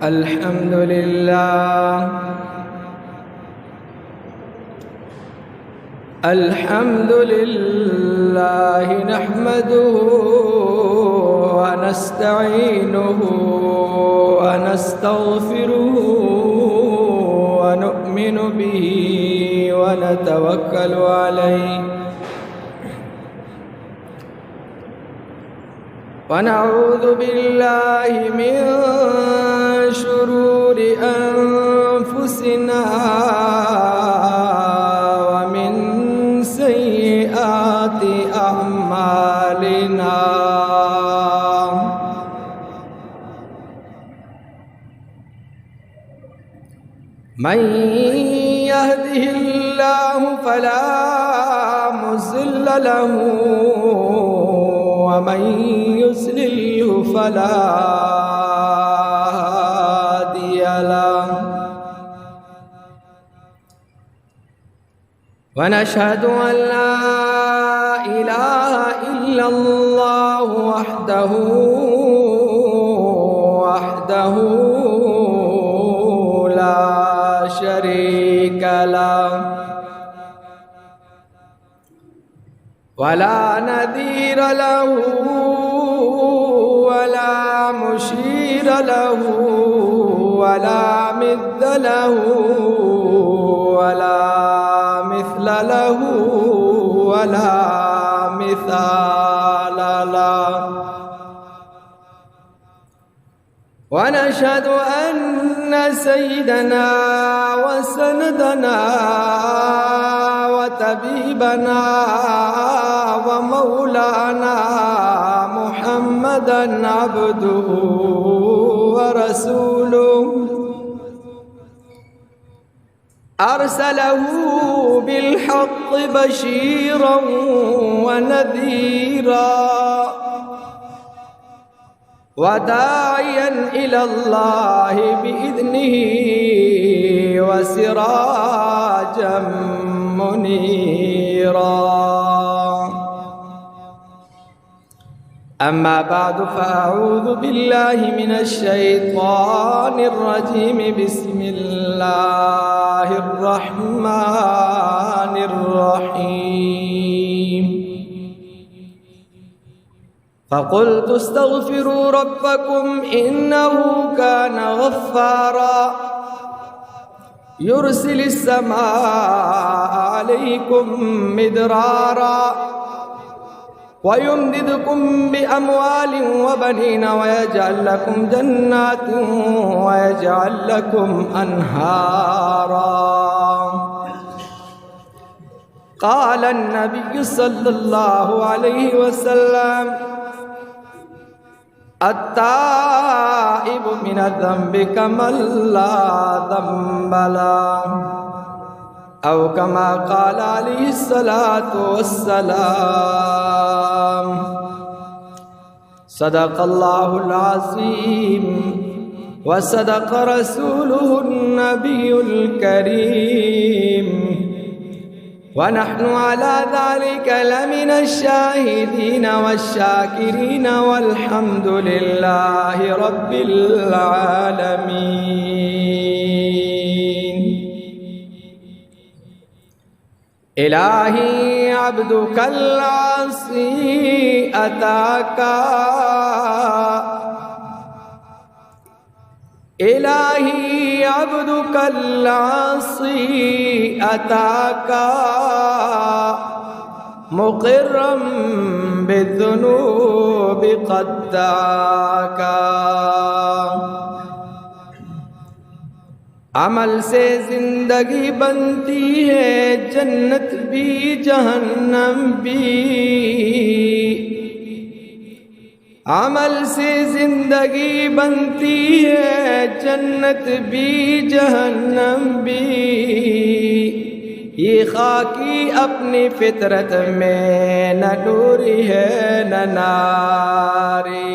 الحمد لله الحمد لله نحمده ونستعينه ونستغفره ونؤمن به ونتوكل عليه ونعوذ بالله من شرور أنفسنا ومن سيئات أعمالنا من يهده الله فلا مضل له ومن يضلله فلا هادي له ونشهد أن لا إله إلا الله وحده لا شريك له ولا نذير له ولا مشير له ولا مد له ولا مثل له ولا مثال له ونشهد أن سيدنا وسندنا وطبيبنا ومولانا محمدا عبده ورسوله أرسله بالحق بشيرا ونذيرا وداعيا إلى الله بإذنه وسراجا منيرا أما بعد فأعوذ بالله من الشيطان الرجيم بسم الله الرحمن الرحيم فقلت استغفروا ربكم إنه كان غفارا يرسل السماء عليكم مدرارا ويمددكم بأموال وبنين ويجعل لكم جنات ويجعل لكم أنهارا قال النبي صلى الله عليه وسلم التائب من الذنب كمن لا ذنب له أو كما قال عليه الصلاة والسلام صدق الله العظيم وصدق رسوله النبي الكريم ونحن على ذلك لمن الشاهدين والشاكرين والحمد لله رب العالمين إلهي عبدك العاصي أتاك إلهي عبدك العاصي أتاك مقرا بالذنوب قد دعاك अमल से जिंदगी बनती है जन्नत भी जहन्नम भी अमल से जिंदगी बनती है जन्नत भी जहन्नम भी ये खाकी अपनी फितरत में न नूरी है न नारी